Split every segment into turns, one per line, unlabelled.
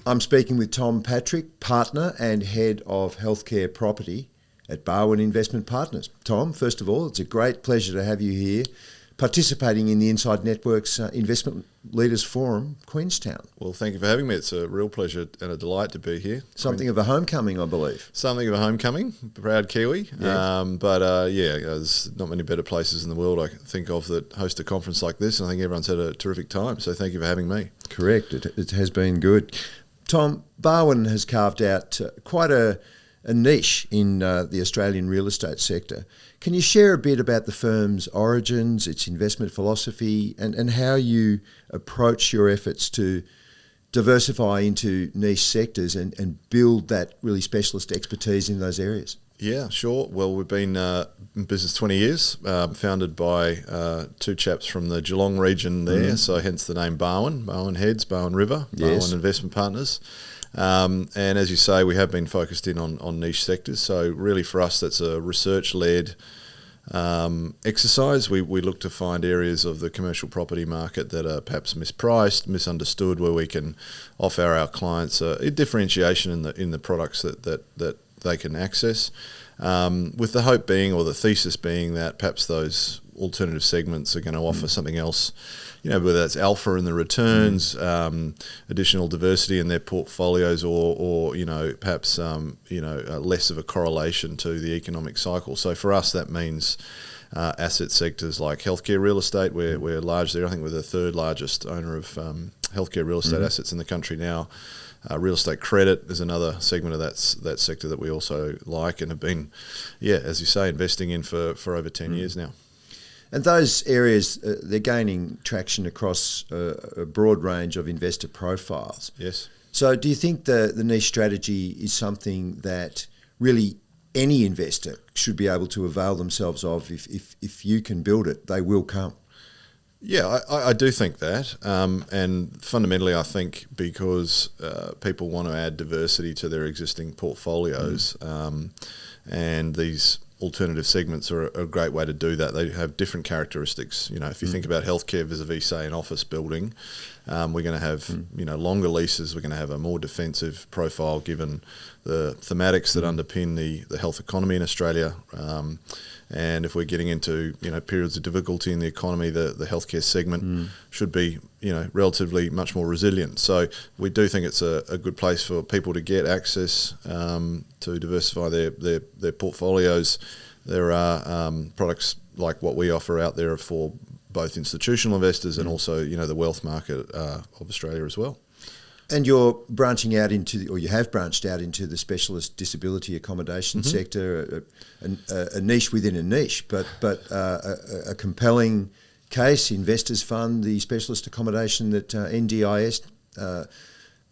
I'm speaking with Tom Patrick, partner and head of healthcare property at Barwon Investment Partners. Tom, first of all, it's a great pleasure to have you here participating in the Inside Network's Investment Leaders Forum, Queenstown.
Well, thank you for having me. It's a real pleasure and a delight to be here.
Something of a homecoming, I believe.
Something of a homecoming, proud Kiwi.
Yeah.
There's not many better places in the world I can think of that host a conference like this, and I think everyone's had a terrific time. So thank you for having me.
Correct. It has been good. Tom, Barwon has carved out quite a niche in the Australian real estate sector. Can you share a bit about the firm's origins, its investment philosophy, and how you approach your efforts to diversify into niche sectors and build that really specialist expertise in those areas?
Yeah, sure. Well, we've been in business 20 years, founded by two chaps from the Geelong region there, so hence the name Barwon, Barwon Heads, Barwon River,
Yes.
Barwon Investment Partners. And as you say, we have been focused in on niche sectors. So really for us, that's a research-led exercise. We look to find areas of the commercial property market that are perhaps mispriced, misunderstood, where we can offer our clients a differentiation in the products that they can access, with the hope being, or the thesis being, that perhaps those alternative segments are going to offer something else, whether that's alpha in the returns, additional diversity in their portfolios, or perhaps less of a correlation to the economic cycle. So for us, that means asset sectors like healthcare real estate. We're largely, I think we're the third largest owner of healthcare real estate assets in the country now. Real estate credit is another segment of that sector that we also like and have been, as you say, investing in for over 10 years now.
And those areas, they're gaining traction across a broad range of investor profiles.
Yes.
So do you think the niche strategy is something that really any investor should be able to avail themselves of? If you can build it, they will come.
Yeah, I do think that. And fundamentally, I think because people want to add diversity to their existing portfolios, and these alternative segments are a great way to do that. They have different characteristics. If you think about healthcare vis-a-vis, say, an office building, we're going to have longer leases. We're going to have a more defensive profile given the thematics that underpin the health economy in Australia. And if we're getting into periods of difficulty in the economy, the healthcare segment should be relatively much more resilient. So we do think it's a good place for people to get access to diversify their portfolios. There are products like what we offer out there for both institutional investors and also the wealth market of Australia as well.
And you're branching out you have branched out into the specialist disability accommodation sector, a niche within a niche, but a compelling case. Investors fund the specialist accommodation that NDIS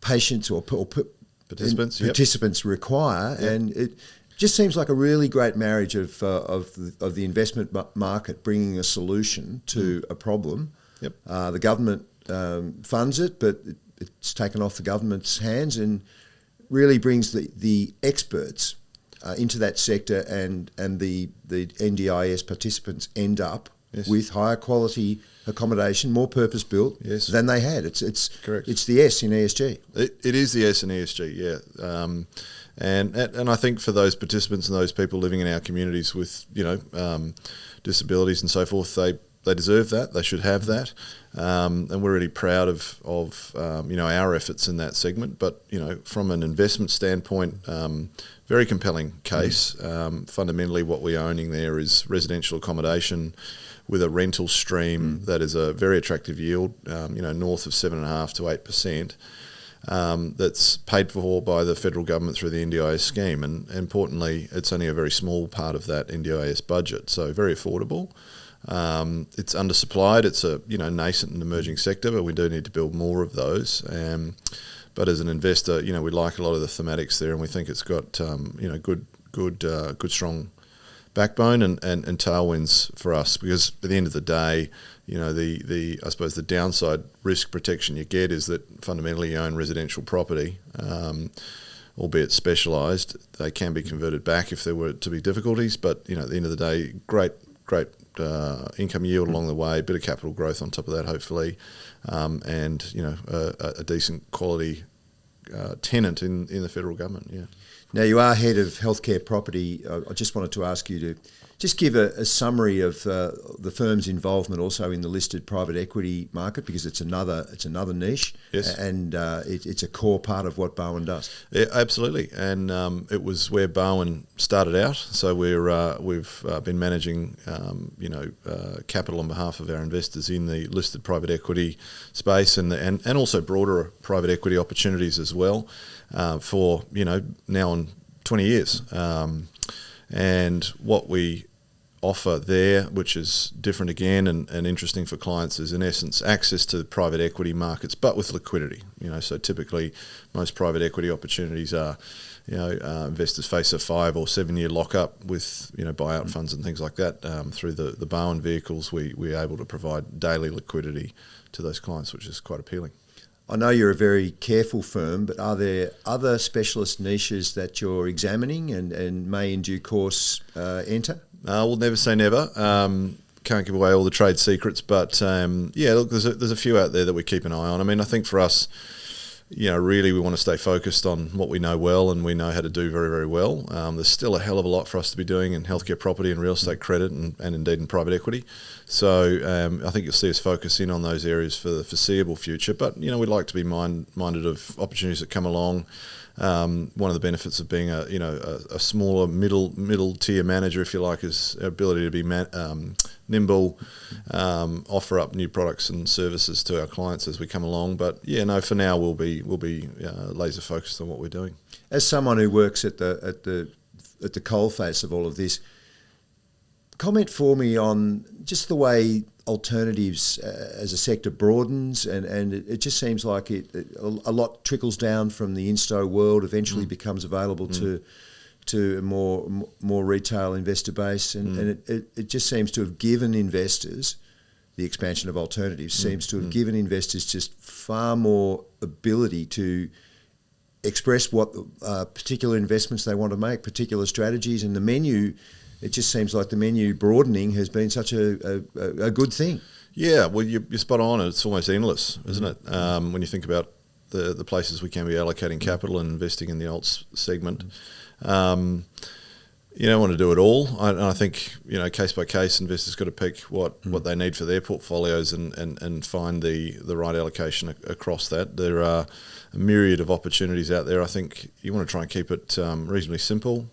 patients or participants require, and it just seems like a really great marriage of the investment market bringing a solution to a problem.
Yep.
The government funds it, but it's taken off the government's hands and really brings the experts into that sector, and the NDIS participants end up with higher quality accommodation, more purpose built than they had. It's
correct.
It's the S in ESG.
It is the S in ESG, yeah. And I think for those participants and those people living in our communities with disabilities and so forth, they deserve that. They should have that, and we're really proud of our efforts in that segment. But from an investment standpoint, very compelling case. Fundamentally, what we're owning there is residential accommodation with a rental stream that is a very attractive yield, north of 7.5% to 8%. That's paid for by the federal government through the NDIS scheme, and importantly, it's only a very small part of that NDIS budget, so very affordable. It's undersupplied. It's a nascent and emerging sector, but we do need to build more of those. But as an investor, we like a lot of the thematics there, and we think it's got good strong backbone and tailwinds for us, because at the end of the day, I suppose the downside risk protection you get is that fundamentally you own residential property, albeit specialised. They can be converted back if there were to be difficulties, but at the end of the day, great income yield along the way, a bit of capital growth on top of that, hopefully, and a decent quality tenant in the federal government. Yeah.
Now, you are head of healthcare property. I just wanted to ask you to just give a summary of the firm's involvement also in the listed private equity market, because it's another niche.
Yes.
And it's a core part of what Barwon does.
Yeah, absolutely. And it was where Barwon started out. So we've been managing capital on behalf of our investors in the listed private equity space and also broader private equity opportunities as well for now on 20 years. And what we offer there, which is different again and interesting for clients, is in essence access to the private equity markets, but with liquidity. So typically most private equity opportunities are, investors face a 5 or 7 year lockup with buyout funds and things like that. Through the Barwon vehicles, we're able to provide daily liquidity to those clients, which is quite appealing.
I know you're a very careful firm, but are there other specialist niches that you're examining and may in due course enter?
We'll never say never. Can't give away all the trade secrets, but look, there's a few out there that we keep an eye on. I mean, I think for us, really we want to stay focused on what we know well and we know how to do very, very well. There's still a hell of a lot for us to be doing in healthcare property and real estate credit and indeed in private equity. So I think you'll see us focus in on those areas for the foreseeable future. But, we'd like to be minded of opportunities that come along. One of the benefits of being a smaller middle tier manager, if you like, is our ability to be nimble, offer up new products and services to our clients as we come along. But for now we'll be laser focused on what we're doing.
As someone who works at the coalface of all of this, comment for me on just the way alternatives as a sector broadens, and it just seems like a lot trickles down from the insto world, eventually becomes available to a more retail investor base, and it just seems to have given investors, the expansion of alternatives seems to have given investors just far more ability to express what particular investments they want to make, particular strategies, and the menu. It just seems like the menu broadening has been such a good thing. Yeah,
well, you're spot on. It's almost endless, isn't it? When you think about the places we can be allocating capital and investing in the alts segment. You don't want to do it all. I think, case by case, investors got to pick what they need for their portfolios and find the right allocation across that. There are a myriad of opportunities out there. I think you want to try and keep it reasonably simple.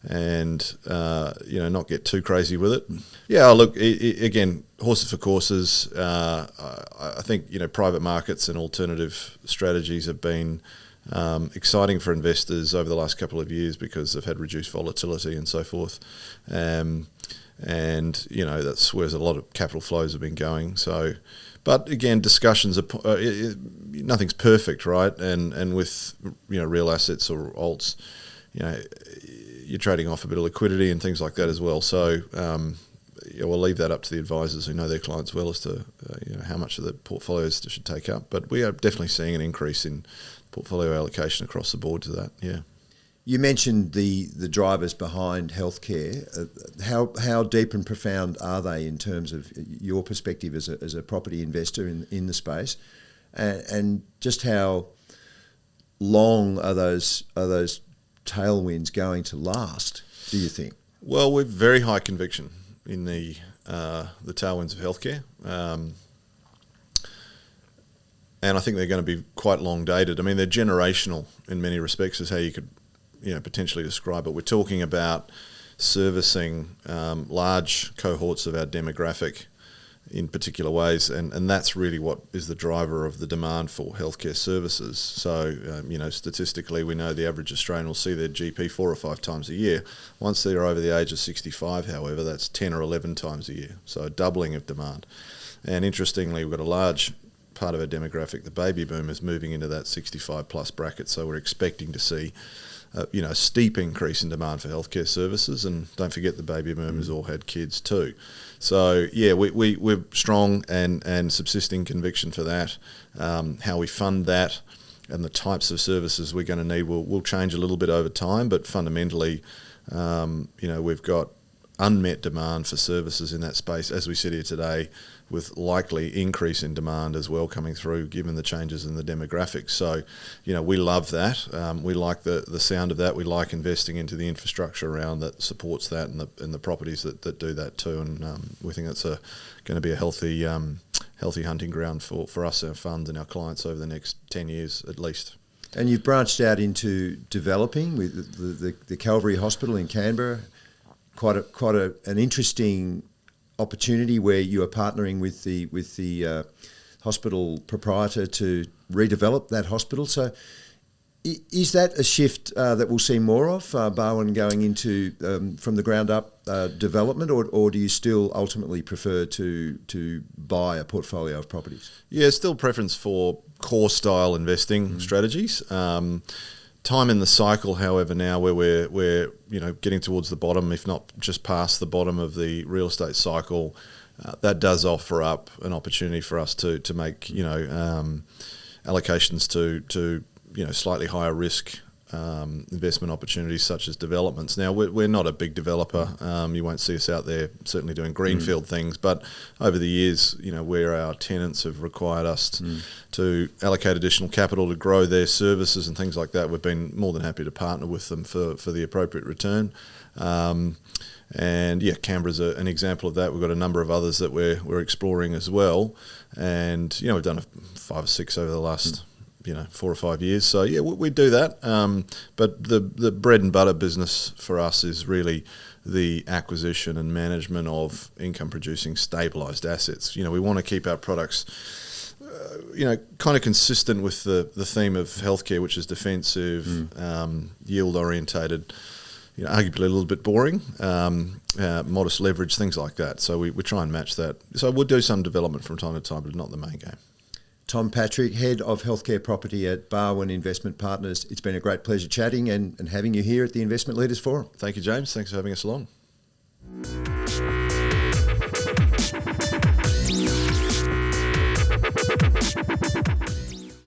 And not get too crazy with it. Yeah, look, again, horses for courses. I think private markets and alternative strategies have been exciting for investors over the last couple of years because they've had reduced volatility and so forth. And that's where a lot of capital flows have been going. So, but again, discussions are nothing's perfect, right? And with real assets or alts, you're trading off a bit of liquidity and things like that as well. So we'll leave that up to the advisors who know their clients well as to how much of the portfolios they should take up. But we are definitely seeing an increase in portfolio allocation across the board to that. Yeah.
You mentioned the drivers behind healthcare. How deep and profound are they in terms of your perspective as a property investor in the space, and just how long are those tailwinds going to last, do you think?
Well, we've very high conviction in the tailwinds of healthcare, and I think they're going to be quite long dated. I mean, they're generational in many respects, is how you could potentially describe it. We're talking about servicing large cohorts of our demographic in particular ways, and that's really what is the driver of the demand for healthcare services. So, statistically, we know the average Australian will see their GP 4 or 5 times a year. Once they're over the age of 65, however, that's 10 or 11 times a year, so a doubling of demand. And interestingly, we've got a large part of our demographic, the baby boomers, moving into that 65 plus bracket, so we're expecting to see a steep increase in demand for healthcare services, and don't forget the baby boomers all had kids too. So yeah, we're strong and subsisting conviction for that. How we fund that and the types of services we're going to need will change a little bit over time, but fundamentally, we've got unmet demand for services in that space as we sit here today, with likely increase in demand as well coming through given the changes in the demographics. So, we love that. We like the sound of that. We like investing into the infrastructure around that supports that, and the properties that do that too. And we think that's going to be a healthy hunting ground for us, our funds and our clients over the next 10 years at least.
And you've branched out into developing with the Calvary Hospital in Canberra. Quite an interesting opportunity where you are partnering with the hospital proprietor to redevelop that hospital. So, is that a shift that we'll see more of, Barwon going into from the ground up development, or do you still ultimately prefer to buy a portfolio of properties?
Yeah, still preference for core style investing strategies. Time in the cycle, however, now where we're getting towards the bottom, if not just past the bottom of the real estate cycle, that does offer up an opportunity for us to make allocations to slightly higher risk investment opportunities such as developments. Now, we're not a big developer. You won't see us out there certainly doing greenfield things, but over the years, where our tenants have required us to allocate additional capital to grow their services and things like that, we've been more than happy to partner with them for the appropriate return. And Canberra's an example of that. We've got a number of others that we're exploring as well, and we've done 5 or 6 over the last 4 or 5 years. So we do that. But the bread and butter business for us is really the acquisition and management of income producing stabilised assets. We want to keep our products kind of consistent with the theme of healthcare, which is defensive, yield orientated, arguably a little bit boring, modest leverage, things like that. So we try and match that. So we'll do some development from time to time, but not the main game.
Tom Patrick, Head of Healthcare Property at Barwon Investment Partners. It's been a great pleasure chatting and having you here at the Investment Leaders Forum.
Thank you, James. Thanks for having us along.